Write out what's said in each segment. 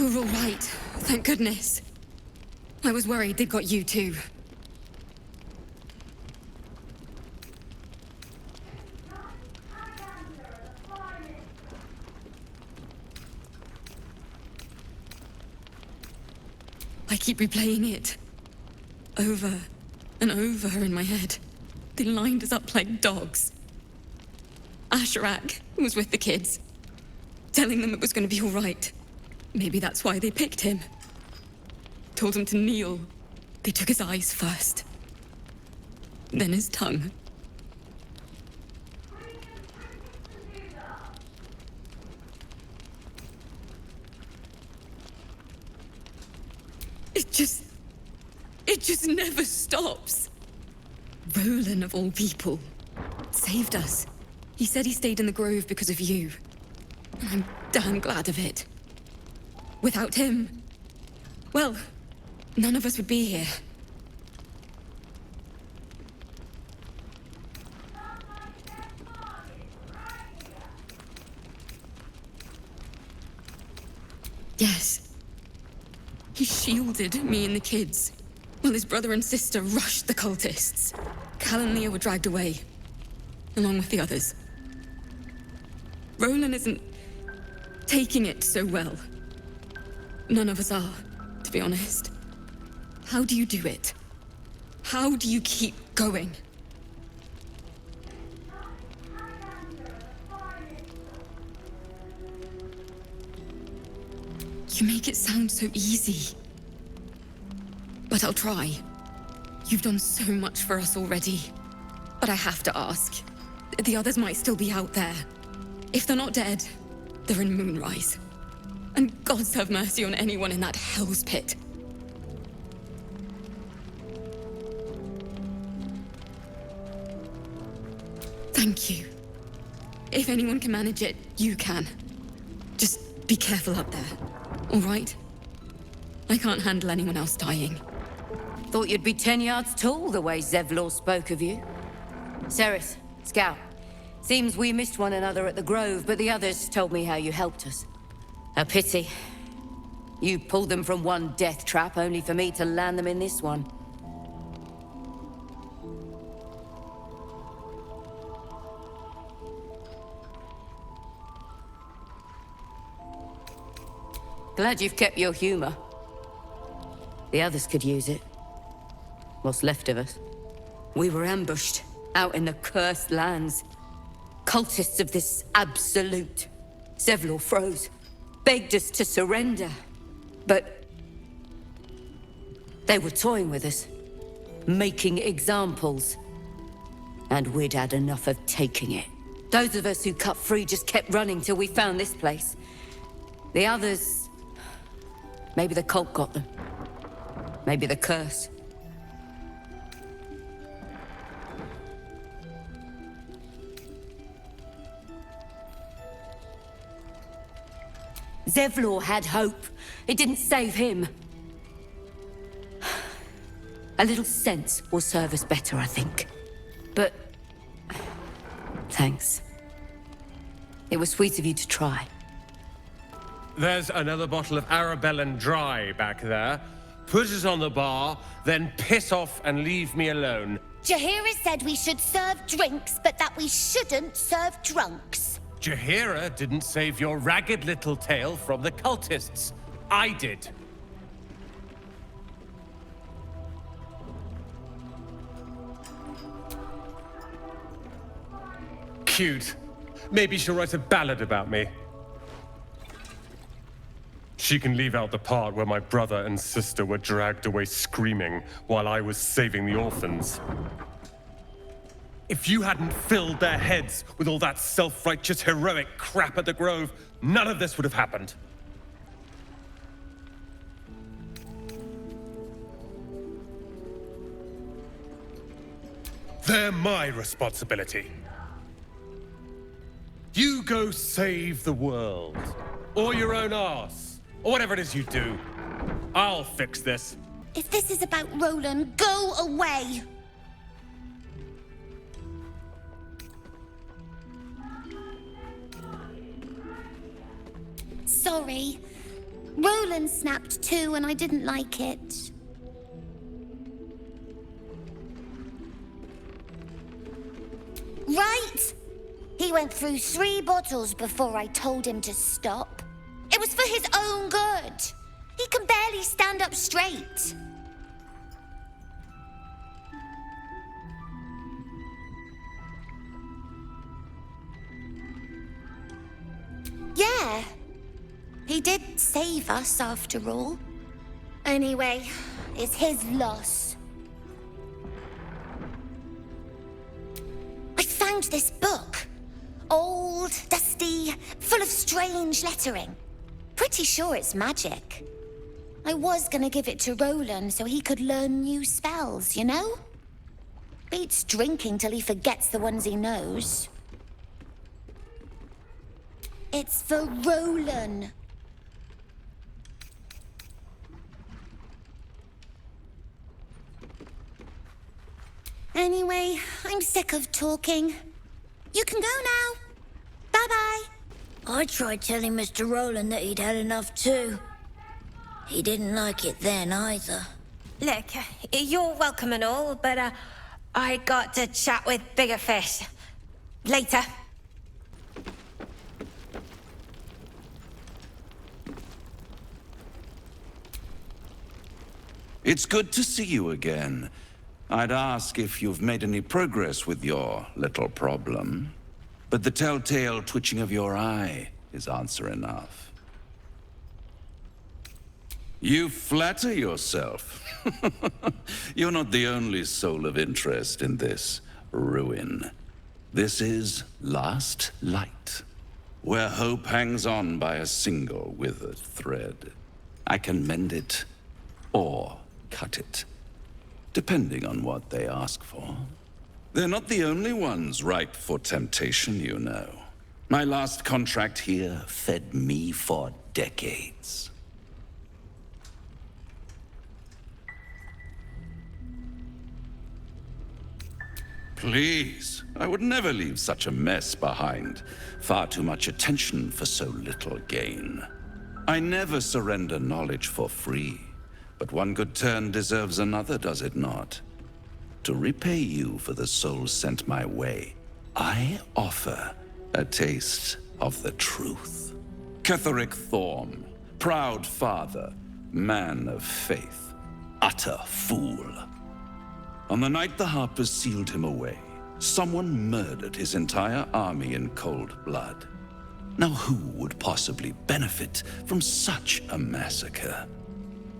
You're all right, thank goodness. I was worried they'd got you too. I keep replaying it. Over and over in my head. They lined us up like dogs. Anrec was with the kids, telling them it was going to be all right. Maybe that's why they picked him. Told him to kneel. They took his eyes first. Then his tongue. It just never stops. Roland, of all people, saved us. He said he stayed in the grove because of you. And I'm damn glad of it. Without him, well, none of us would be here. Yes. He shielded me and the kids, while his brother and sister rushed the cultists. Cal and Leah were dragged away, along with the others. Roland isn't taking it so well. None of us are, to be honest. How do you do it? How do you keep going? You make it sound so easy. But I'll try. You've done so much for us already. But I have to ask. The others might still be out there. If they're not dead, they're in Moonrise. And gods have mercy on anyone in that hell's pit. Thank you. If anyone can manage it, you can. Just be careful up there, all right? I can't handle anyone else dying. Thought you'd be 10 yards tall the way Zevlor spoke of you. Sereth, Scout. Seems we missed one another at the Grove, but the others told me how you helped us. A pity. You pulled them from one death trap, only for me to land them in this one. Glad you've kept your humor. The others could use it. What's left of us. We were ambushed, out in the cursed lands. Cultists of this absolute. Zevlor froze, begged us to surrender. But they were toying with us, making examples. And we'd had enough of taking it. Those of us who cut free just kept running till we found this place. The others... maybe the cult got them. Maybe the curse. Zevlor had hope. It didn't save him. A little sense will serve us better, I think. But... thanks. It was sweet of you to try. There's another bottle of Arabellan Dry back there. Put it on the bar, then piss off and leave me alone. Jaheira said we should serve drinks, but that we shouldn't serve drunks. Jaheira didn't save your ragged little tail from the cultists. I did. Cute. Maybe she'll write a ballad about me. She can leave out the part where my brother and sister were dragged away screaming while I was saving the orphans. If you hadn't filled their heads with all that self-righteous, heroic crap at the Grove, none of this would have happened. They're my responsibility. You go save the world. Or your own arse. Or whatever it is you do. I'll fix this. If this is about Roland, go away! Sorry. Roland snapped too, and I didn't like it. Right! He went through 3 bottles before I told him to stop. It was for his own good. He can barely stand up straight. Yeah. He did save us, after all. Anyway, it's his loss. I found this book. Old, dusty, full of strange lettering. Pretty sure it's magic. I was gonna give it to Roland so he could learn new spells, you know? Beats drinking till he forgets the ones he knows. It's for Roland. Anyway, I'm sick of talking. You can go now. Bye-bye. I tried telling Mr. Roland that he'd had enough too. He didn't like it then either. Look, you're welcome and all, but I got to chat with bigger fish. Later. It's good to see you again. I'd ask if you've made any progress with your little problem. But the telltale twitching of your eye is answer enough. You flatter yourself. You're not the only soul of interest in this ruin. This is Last Light, where hope hangs on by a single withered thread. I can mend it, or cut it, depending on what they ask for. They're not the only ones ripe for temptation, you know. My last contract here fed me for decades. Please, I would never leave such a mess behind. Far too much attention for so little gain. I never surrender knowledge for free. But one good turn deserves another, does it not? To repay you for the souls sent my way, I offer a taste of the truth. Cleric Thorm, proud father, man of faith, utter fool. On the night the Harpers sealed him away, someone murdered his entire army in cold blood. Now who would possibly benefit from such a massacre?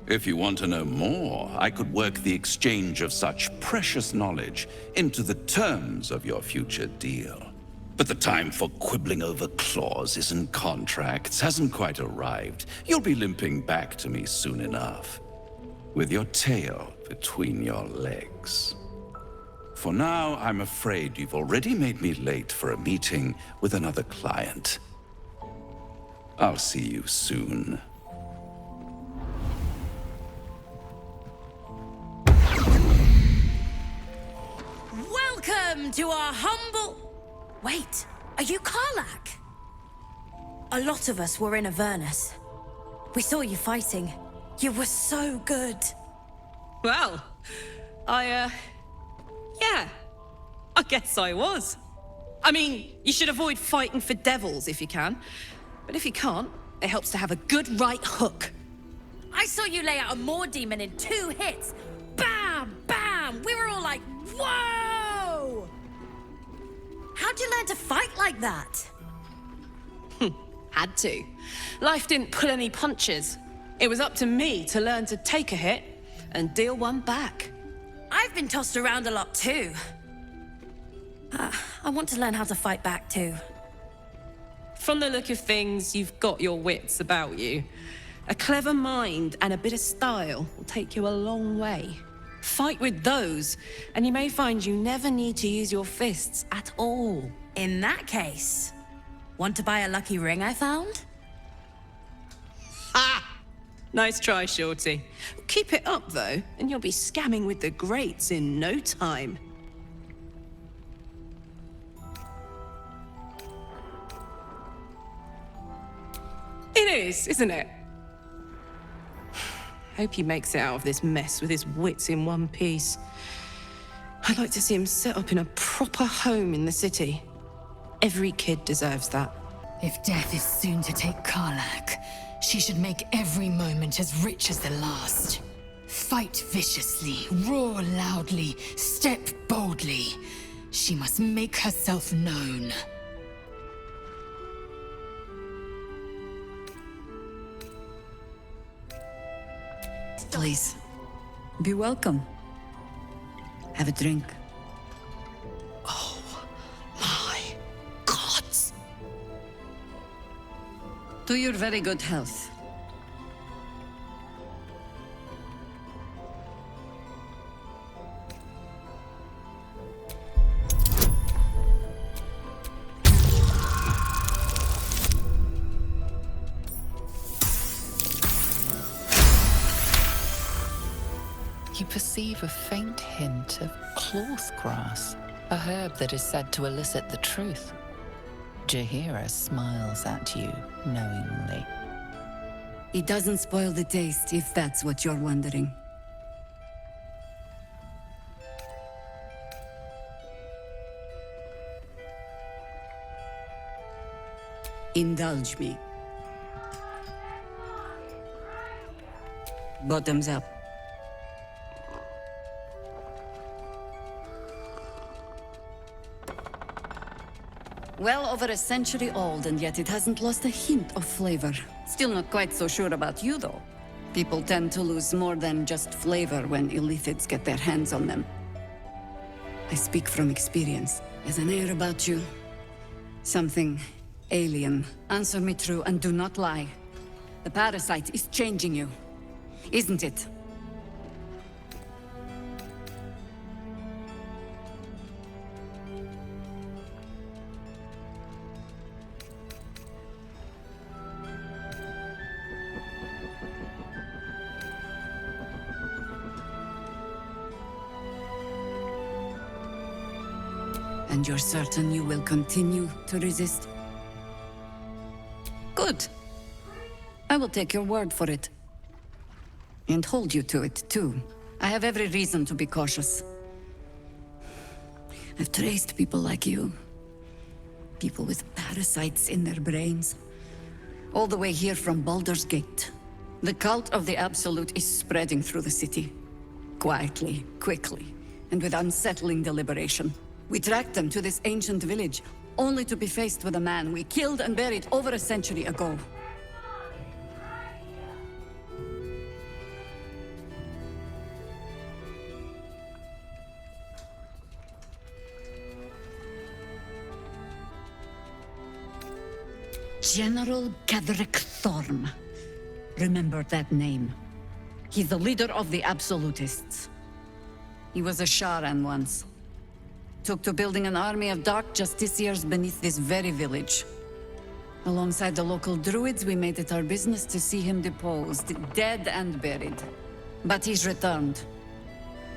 If you want to know more, I could work the exchange of such precious knowledge into the terms of your future deal. But the time for quibbling over clauses and contracts hasn't quite arrived. You'll be limping back to me soon enough, with your tail between your legs. For now, I'm afraid you've already made me late for a meeting with another client. I'll see you soon. Welcome to our humble... Wait, are you Karlach? A lot of us were in Avernus. We saw you fighting. You were so good. Well, yeah, I guess I was. I mean, you should avoid fighting for devils if you can. But if you can't, it helps to have a good right hook. I saw you lay out a Moor demon in 2 hits. Bam! Bam! We were all like, whoa! How'd you learn to fight like that? Had to. Life didn't pull any punches. It was up to me to learn to take a hit and deal one back. I've been tossed around a lot too. I want to learn how to fight back too. From the look of things, you've got your wits about you. A clever mind and a bit of style will take you a long way. Fight with those, and you may find you never need to use your fists at all. In that case, want to buy a lucky ring I found? Ha! Nice try, Shorty. Keep it up, though, and you'll be scamming with the greats in no time. It is, isn't it? Hope he makes it out of this mess with his wits in one piece. I'd like to see him set up in a proper home in the city. Every kid deserves that. If death is soon to take Karlach, she should make every moment as rich as the last. Fight viciously, roar loudly, step boldly. She must make herself known. Please, be welcome. Have a drink. My gods! To your very good health. You perceive a faint hint of cloth grass, a herb that is said to elicit the truth. Jaheira smiles at you knowingly. It doesn't spoil the taste, if that's what you're wondering. Indulge me. Bottoms up. Well over a century old, and yet it hasn't lost a hint of flavor. Still not quite so sure about you, though. People tend to lose more than just flavor when illithids get their hands on them. I speak from experience. There's an air about you. Something alien. Answer me true and do not lie. The parasite is changing you, isn't it? And you're certain you will continue to resist? Good. I will take your word for it. And hold you to it, too. I have every reason to be cautious. I've traced people like you. People with parasites in their brains. All the way here from Baldur's Gate. The cult of the Absolute is spreading through the city. Quietly, quickly, and with unsettling deliberation. We tracked them to this ancient village, only to be faced with a man we killed and buried over a century ago. General Cleric Thorm. Remember that name. He's the leader of the Absolutists. He was a Sharan once. Took to building an army of dark justiciars beneath this very village. Alongside the local druids, we made it our business to see him deposed, dead and buried. But he's returned.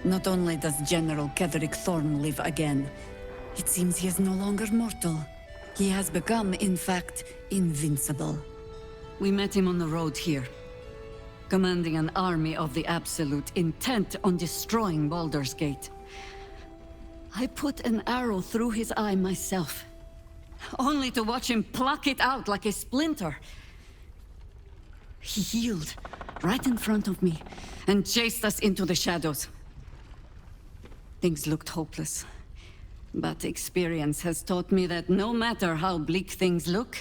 Not only does General Cleric Thorm live again, it seems he is no longer mortal. He has become, in fact, invincible. We met him on the road here, commanding an army of the Absolute, intent on destroying Baldur's Gate. I put an arrow through his eye myself, only to watch him pluck it out like a splinter. He healed right in front of me and chased us into the shadows. Things looked hopeless, but experience has taught me that no matter how bleak things look,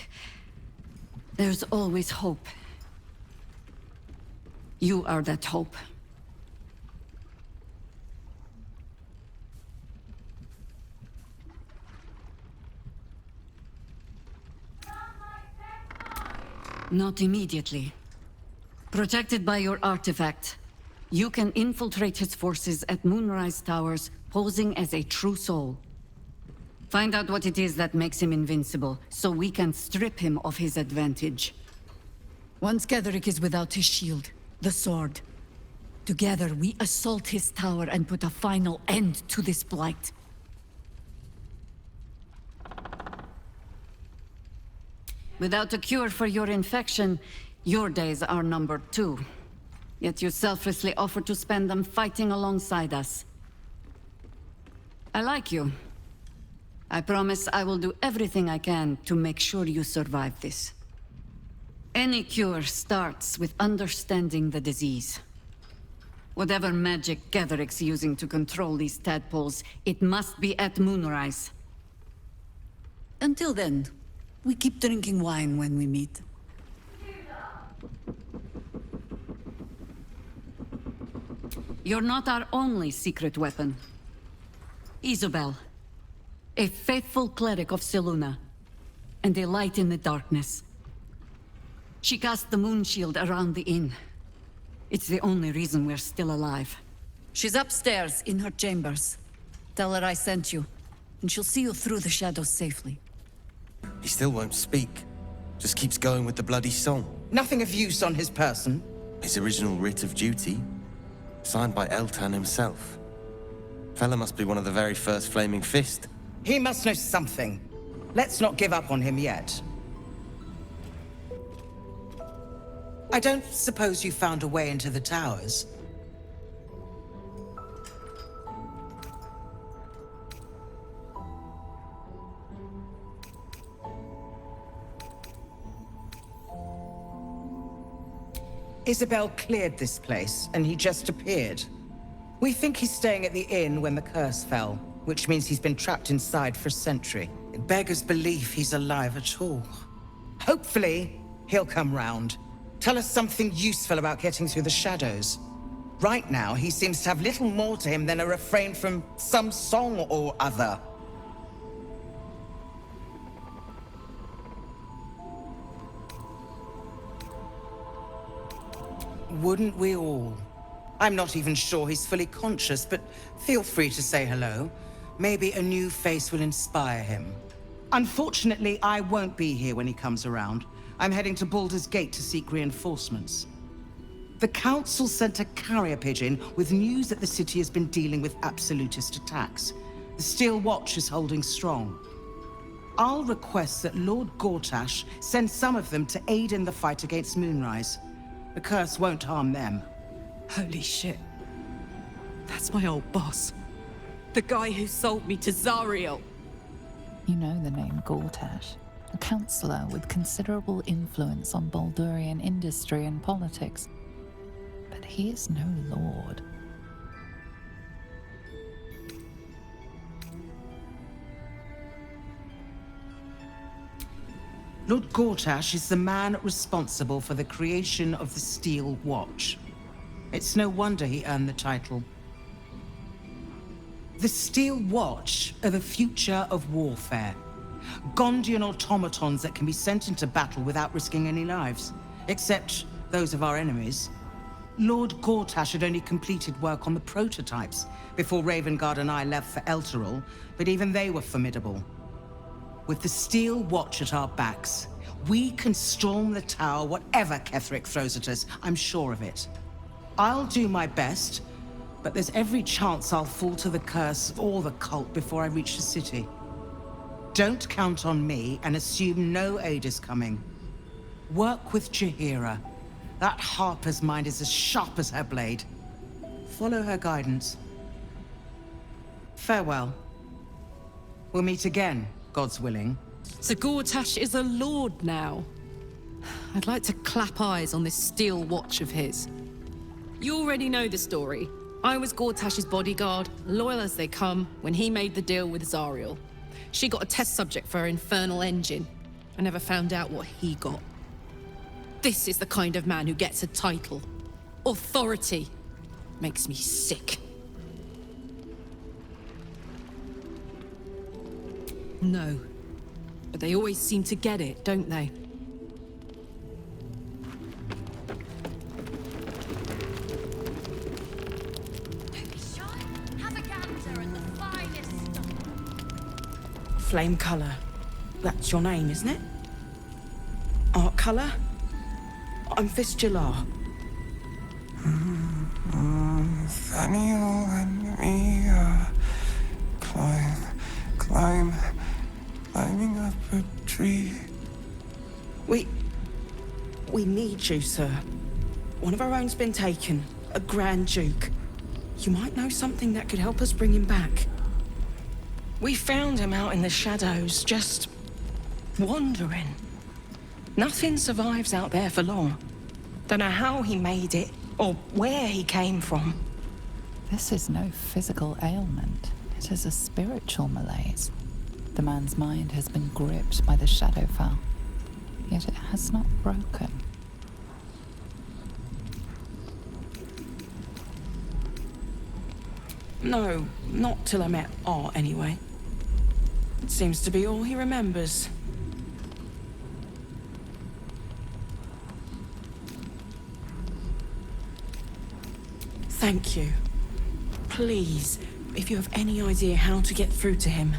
there's always hope. You are that hope. Not immediately. Protected by your artifact, you can infiltrate his forces at Moonrise Towers, posing as a true soul. Find out what it is that makes him invincible, so we can strip him of his advantage. Once Cleric is without his shield, the sword, together we assault his tower and put a final end to this blight. Without a cure for your infection, your days are numbered too. Yet you selflessly offer to spend them fighting alongside us. I like you. I promise I will do everything I can to make sure you survive this. Any cure starts with understanding the disease. Whatever magic Cleric's using to control these tadpoles, it must be at moonrise. Until then, we keep drinking wine when we meet. You're not our only secret weapon. Isabel, a faithful cleric of Selûne, and a light in the darkness. She cast the moon shield around the inn. It's the only reason we're still alive. She's upstairs in her chambers. Tell her I sent you, and she'll see you through the shadows safely. He still won't speak. Just keeps going with the bloody song. Nothing of use on his person. His original writ of duty, signed by Eltan himself. Fella must be one of the very first Flaming Fist. He must know something. Let's not give up on him yet. I don't suppose you found a way into the towers? Isabel cleared this place, and he just appeared. We think he's staying at the inn when the curse fell, which means he's been trapped inside for a century. It beggars belief he's alive at all. Hopefully, he'll come round. Tell us something useful about getting through the shadows. Right now, he seems to have little more to him than a refrain from some song or other. Wouldn't we all? I'm not even sure he's fully conscious, but feel free to say hello. Maybe a new face will inspire him. Unfortunately, I won't be here when he comes around. I'm heading to Baldur's Gate to seek reinforcements. The Council sent a carrier pigeon with news that the city has been dealing with absolutist attacks. The Steel Watch is holding strong. I'll request that Lord Gortash send some of them to aid in the fight against Moonrise. The curse won't harm them. Holy shit. That's my old boss. The guy who sold me to Zariel. You know the name Gortash, a councillor with considerable influence on Baldurian industry and politics. But he is no lord. Lord Gortash is the man responsible for the creation of the Steel Watch. It's no wonder he earned the title. The Steel Watch are the future of warfare. Gondian automatons that can be sent into battle without risking any lives, except those of our enemies. Lord Gortash had only completed work on the prototypes before Ravengard and I left for Elturel, but even they were formidable. With the Steel Watch at our backs, we can storm the tower whatever Cleric throws at us, I'm sure of it. I'll do my best, but there's every chance I'll fall to the curse or the cult before I reach the city. Don't count on me and assume no aid is coming. Work with Jaheira. That harper's mind is as sharp as her blade. Follow her guidance. Farewell. We'll meet again, God's willing. So Gortash is a lord now. I'd like to clap eyes on this Steel Watch of his. You already know the story. I was Gortash's bodyguard, loyal as they come, when he made the deal with Zariel. She got a test subject for her infernal engine. I never found out what he got. This is the kind of man who gets a title. Authority. Makes me sick. No. But they always seem to get it, don't they? Flame color. That's your name, isn't it? Art color? I'm Fistula. Nathaniel and me climbing up a tree. We need you, sir. one of our own's been taken. A Grand Duke. You might know something that could help us bring him back. We found him out in the shadows, just wandering. Nothing survives out there for long. Don't know how he made it, or where he came from. This is no physical ailment. It is a spiritual malaise. The man's mind has been gripped by the Shadowfell, yet it has not broken. No, not till I met Art, anyway. It seems to be all he remembers. Thank you. Please, if you have any idea how to get through to him.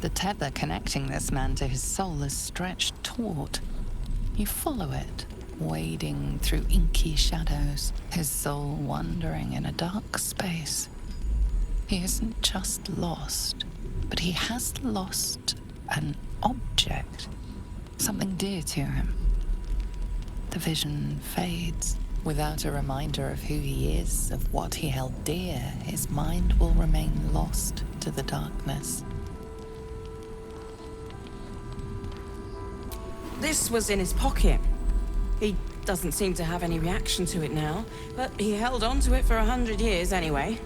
The tether connecting this man to his soul is stretched taut. You follow it, wading through inky shadows, his soul wandering in a dark space. He isn't just lost, but he has lost an object, something dear to him. The vision fades. Without a reminder of who he is, of what he held dear, his mind will remain lost to the darkness. This was in his pocket. He doesn't seem to have any reaction to it now, but he held on to it for 100 years anyway.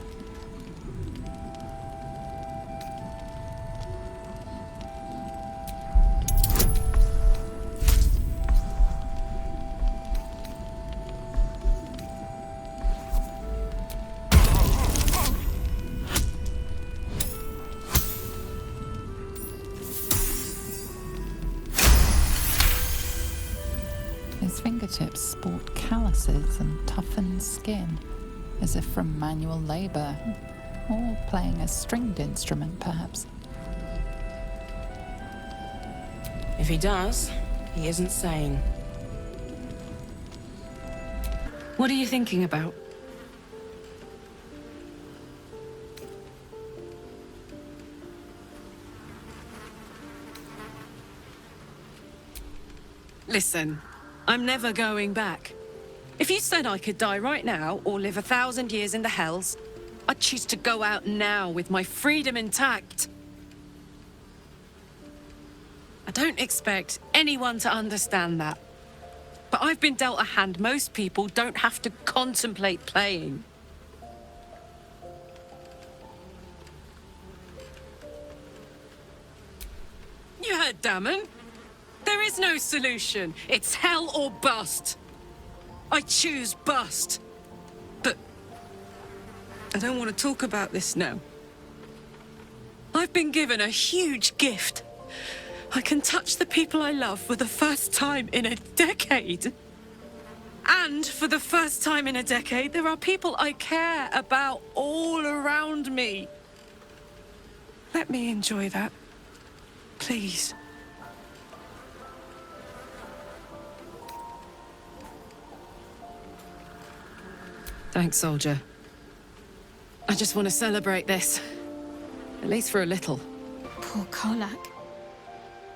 His fingertips sport calluses and toughened skin, as if from manual labor, or playing a stringed instrument, perhaps. If he does, he isn't sane. What are you thinking about? Listen, I'm never going back. If you said I could die right now or live 1,000 years in the Hells, I'd choose to go out now with my freedom intact. I don't expect anyone to understand that. But I've been dealt a hand most people don't have to contemplate playing. You heard Damon. There is no solution. It's hell or bust. I choose bust. But I don't want to talk about this now. I've been given a huge gift. I can touch the people I love for the first time in a decade. And for the first time in a decade, there are people I care about all around me. Let me enjoy that. Please. Thanks, soldier. I just want to celebrate this. At least for a little. Poor Karlach.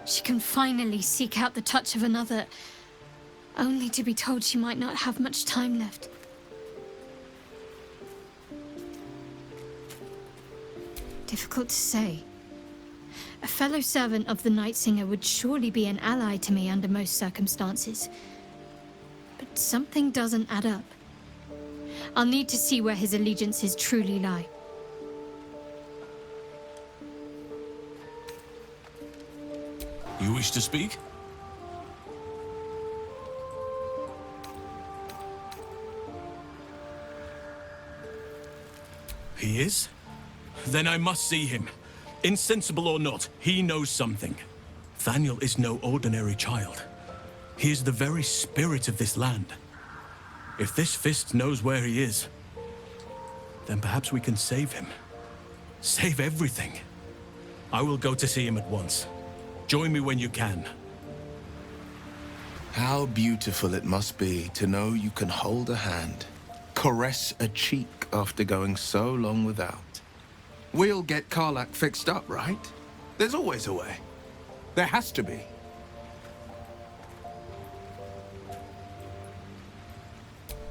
She can finally seek out the touch of another, only to be told she might not have much time left. Difficult to say. A fellow servant of the Night Singer would surely be an ally to me under most circumstances. But something doesn't add up. I'll need to see where his allegiances truly lie. You wish to speak? He is? Then I must see him. Insensible or not, he knows something. Thaniel is no ordinary child. He is the very spirit of this land. If this fist knows where he is, then perhaps we can save him. Save everything. I will go to see him at once. Join me when you can. How beautiful it must be to know you can hold a hand, caress a cheek after going so long without. We'll get Karlach fixed up, right? There's always a way. There has to be.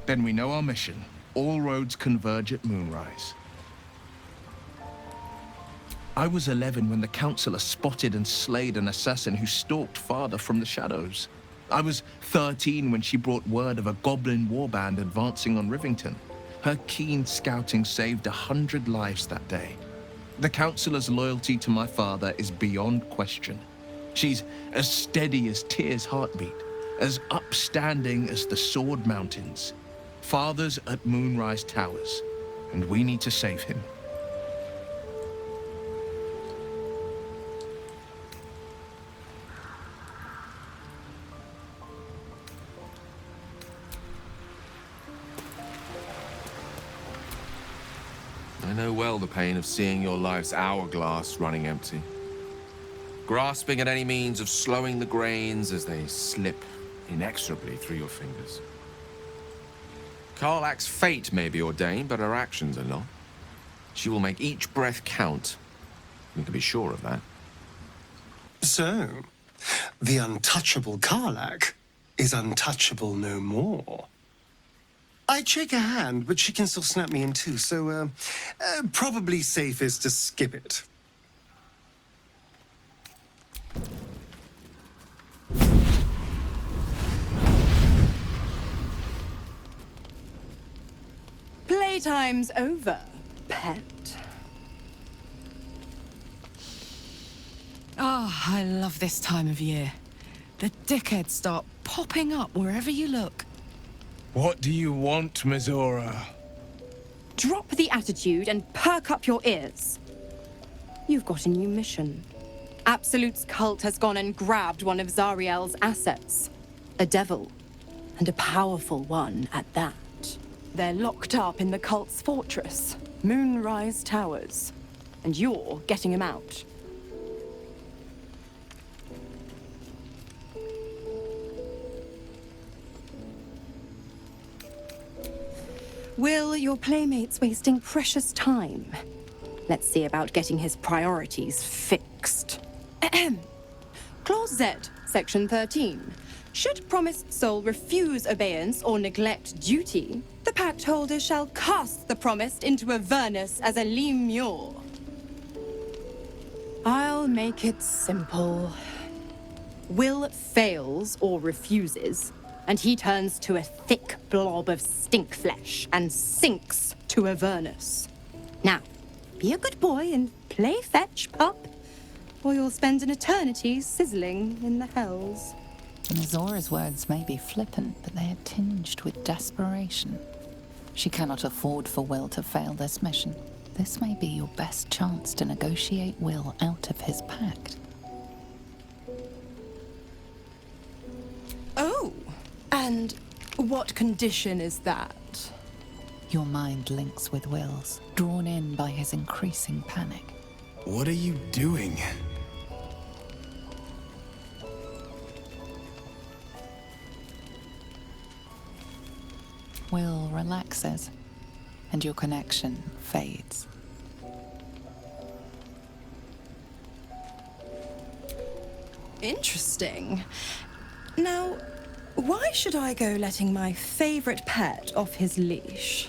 Then we know our mission. All roads converge at moonrise. I was 11 when the Councillor spotted and slayed an assassin who stalked Father from the shadows. I was 13 when she brought word of a goblin warband advancing on Rivington. Her keen scouting saved 100 lives that day. The Councillor's loyalty to my father is beyond question. She's as steady as Tyr's heartbeat, as upstanding as the Sword Mountains. Father's at Moonrise Towers, and we need to save him. I know well the pain of seeing your life's hourglass running empty. Grasping at any means of slowing the grains as they slip inexorably through your fingers. Karlach's fate may be ordained, but her actions are not. She will make each breath count. You can be sure of that. So, the untouchable Karlach is untouchable no more. I'd shake her hand, but she can still snap me in two, so, probably safest to skip it. Playtime's over, pet. Oh, I love this time of year. The dickheads start popping up wherever you look. What do you want, Mizora? Drop the attitude and perk up your ears. You've got a new mission. Absolute's cult has gone and grabbed one of Zariel's assets. A devil. And a powerful one at that. They're locked up in the cult's fortress, Moonrise Towers. And you're getting him out. Will, your playmate's wasting precious time. Let's see about getting his priorities fixed. Clause Z, Section 13. Should promised soul refuse obeyance or neglect duty, the pact holder shall cast the promised into Avernus as a lemure. I'll make it simple. Will fails or refuses, and he turns to a thick blob of stink flesh and sinks to Avernus. Now, be a good boy and play fetch, pup, or you'll spend an eternity sizzling in the hells. Mizora's words may be flippant, but they are tinged with desperation. She cannot afford for Will to fail this mission. This may be your best chance to negotiate Will out of his pact. Oh, and what condition is that? Your mind links with Will's, drawn in by his increasing panic. What are you doing? Will relaxes, and your connection fades. Interesting. Now, why should I go letting my favorite pet off his leash?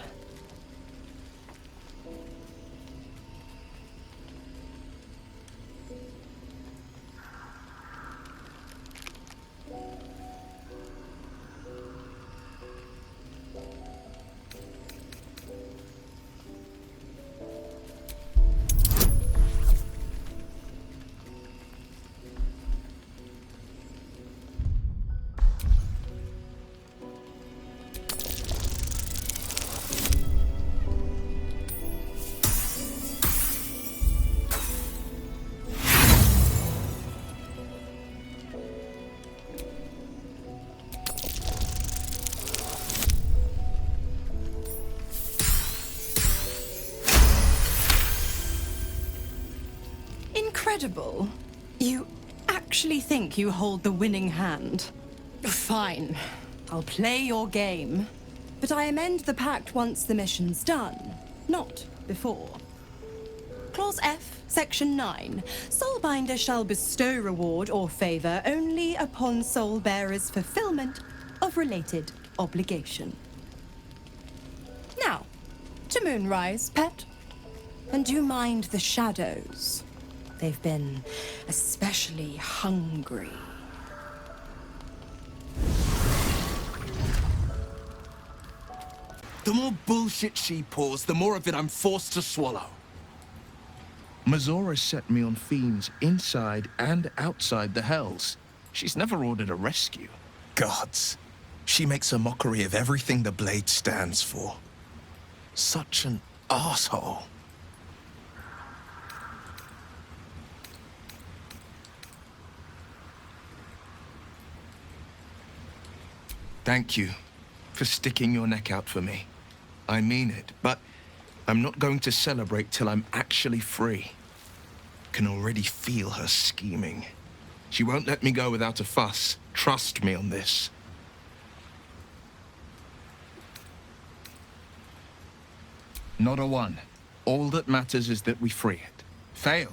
Incredible. You actually think you hold the winning hand? Fine. I'll play your game. But I amend the pact once the mission's done, not before. Clause F, Section 9. Soulbinder shall bestow reward or favor only upon soul bearer's fulfillment of related obligation. Now, to Moonrise, pet. And do mind the shadows. They've been especially hungry. The more bullshit she pours, the more of it I'm forced to swallow. Mazora set me on fiends inside and outside the Hells. She's never ordered a rescue. Gods. She makes a mockery of everything the Blade stands for. Such an asshole. Thank you for sticking your neck out for me. I mean it, but I'm not going to celebrate till I'm actually free. Can already feel her scheming. She won't let me go without a fuss. Trust me on this. Not a one. All that matters is that we free it. Fail,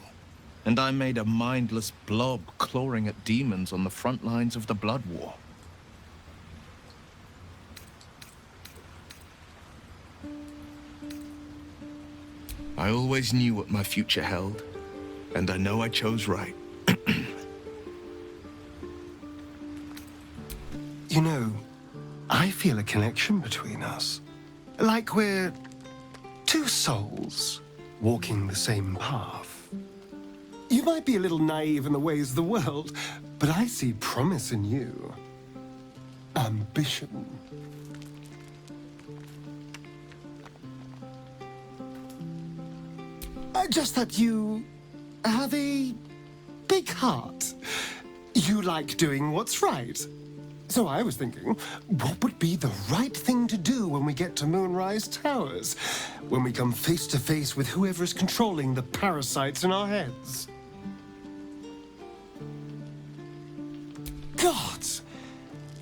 and I'm made a mindless blob clawing at demons on the front lines of the Blood War. I always knew what my future held, and I know I chose right. You know, I feel a connection between us. Like we're two souls walking the same path. You might be a little naive in the ways of the world, but I see promise in you. Ambition. Just that you have a big heart. You like doing what's right. So I was thinking, what would be the right thing to do when we get to Moonrise Towers? When we come face to face with whoever's controlling the parasites in our heads? Gods!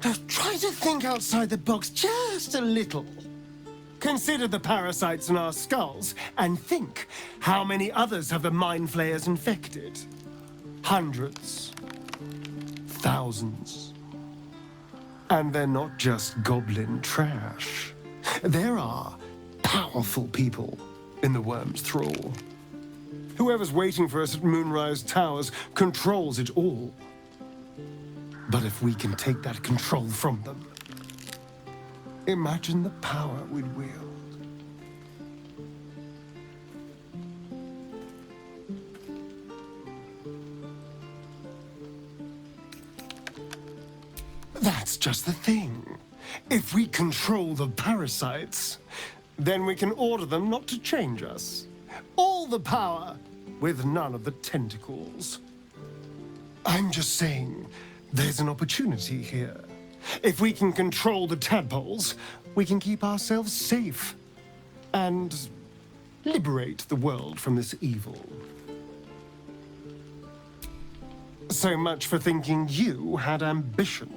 Now try to think outside the box just a little. Consider the parasites in our skulls, and think how many others have the Mind Flayers infected. Hundreds. Thousands. And they're not just goblin trash. There are powerful people in the Worm's thrall. Whoever's waiting for us at Moonrise Towers controls it all. But if we can take that control from them, imagine the power we'd wield. That's just the thing. If we control the parasites, then we can order them not to change us. All the power, with none of the tentacles. I'm just saying, there's an opportunity here. If we can control the tadpoles, we can keep ourselves safe and liberate the world from this evil. So much for thinking you had ambition.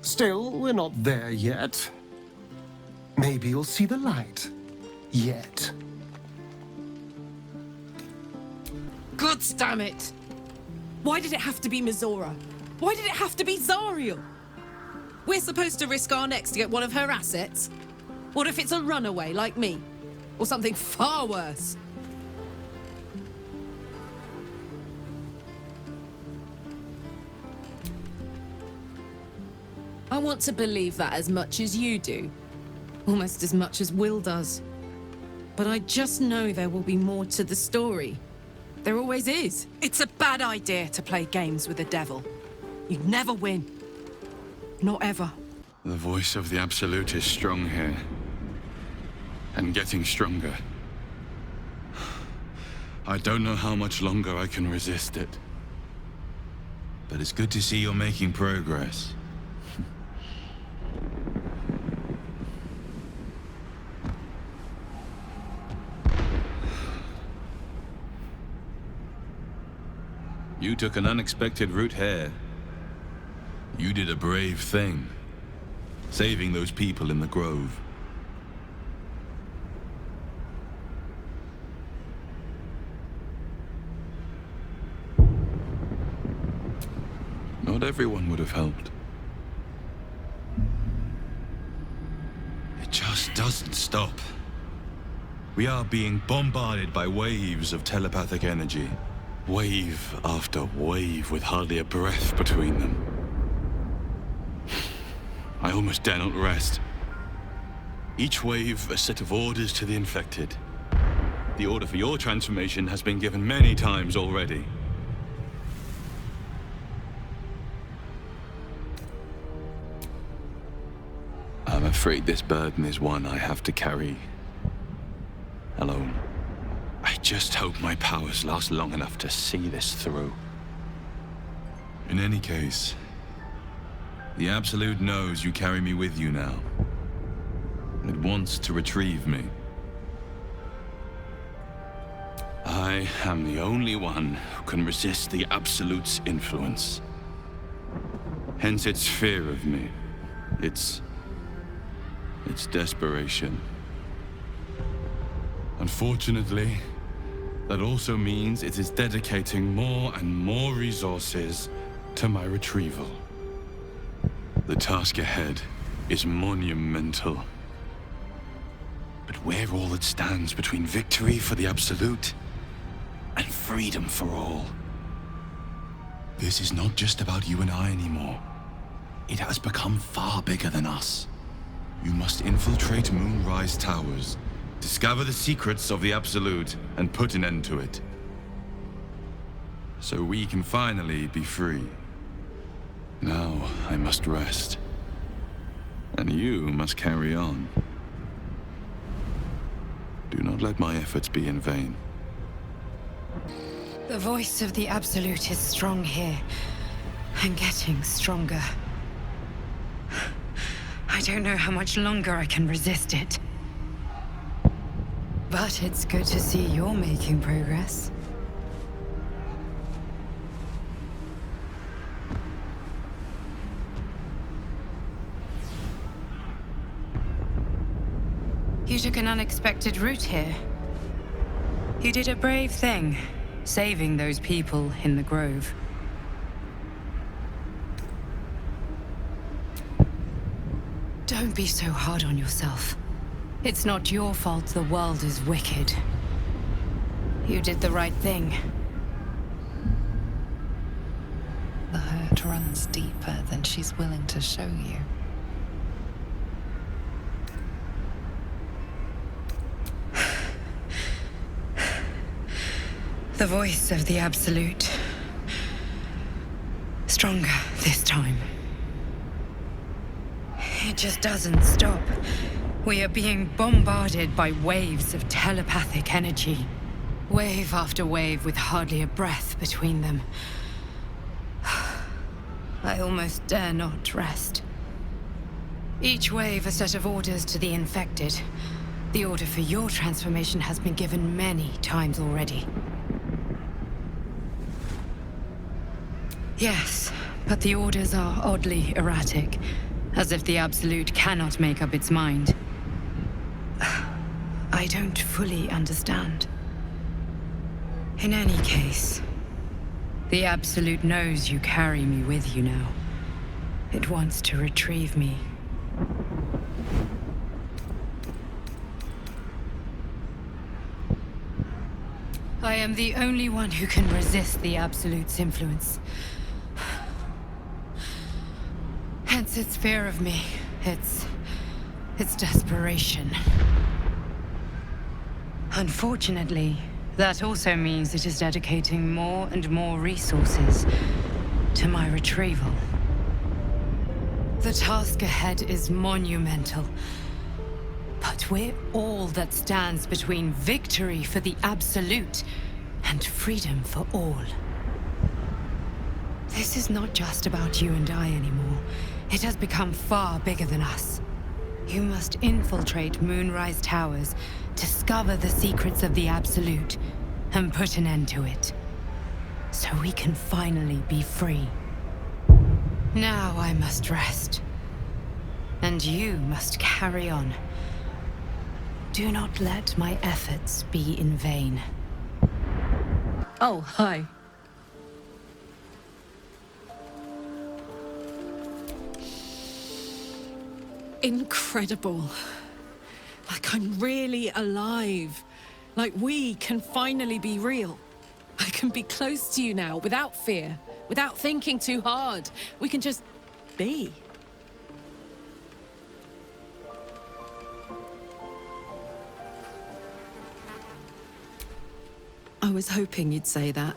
Still, we're not there yet. Maybe you'll see the light. Yet. God damn it! Why did it have to be Mazora? Why did it have to be Zariel? We're supposed to risk our necks to get one of her assets? What if it's a runaway like me? Or something far worse? I want to believe that as much as you do. Almost as much as Will does. But I just know there will be more to the story. There always is. It's a bad idea to play games with the devil. You never win. Not ever. The voice of the Absolute is strong here. And getting stronger. I don't know how much longer I can resist it. But it's good to see you're making progress. You took an unexpected route here. You did a brave thing, saving those people in the grove. Not everyone would have helped. It just doesn't stop. We are being bombarded by waves of telepathic energy. Wave after wave with hardly a breath between them. I almost dare not rest. Each wave a set of orders to the infected. The order for your transformation has been given many times already. I'm afraid this burden is one I have to carry alone. I just hope my powers last long enough to see this through. In any case, the Absolute knows you carry me with you now. It wants to retrieve me. I am the only one who can resist the Absolute's influence. Hence its fear of me. Its desperation. Unfortunately, that also means it is dedicating more and more resources to my retrieval. The task ahead is monumental. But we're all that stands between victory for the Absolute and freedom for all. This is not just about you and I anymore. It has become far bigger than us. You must infiltrate Moonrise Towers, discover the secrets of the Absolute, and put an end to it. So we can finally be free. Now I must rest. And you must carry on. Do not let my efforts be in vain. The voice of the Absolute is strong here, and getting stronger. I don't know how much longer I can resist it. But it's good to see you're making progress. You took an unexpected route here. You did a brave thing, saving those people in the grove. Don't be so hard on yourself. It's not your fault the world is wicked. You did the right thing. The hurt runs deeper than she's willing to show you. The voice of the Absolute. Stronger this time. It just doesn't stop. We are being bombarded by waves of telepathic energy. Wave after wave with hardly a breath between them. I almost dare not rest. Each wave a set of orders to the infected. The order for your transformation has been given many times already. Yes, but the orders are oddly erratic, as if the Absolute cannot make up its mind. I don't fully understand. In any case, the Absolute knows you carry me with you now. It wants to retrieve me. I am the only one who can resist the Absolute's influence. Hence its fear of me, its desperation. Unfortunately, that also means it is dedicating more and more resources to my retrieval. The task ahead is monumental, but we're all that stands between victory for the Absolute and freedom for all. This is not just about you and I anymore. It has become far bigger than us. You must infiltrate Moonrise Towers, discover the secrets of the Absolute, and put an end to it. So we can finally be free. Now I must rest. And you must carry on. Do not let my efforts be in vain. Oh, hi. Incredible. Like I'm really alive. Like we can finally be real. I can be close to you now without fear, without thinking too hard. We can just be. I was hoping you'd say that.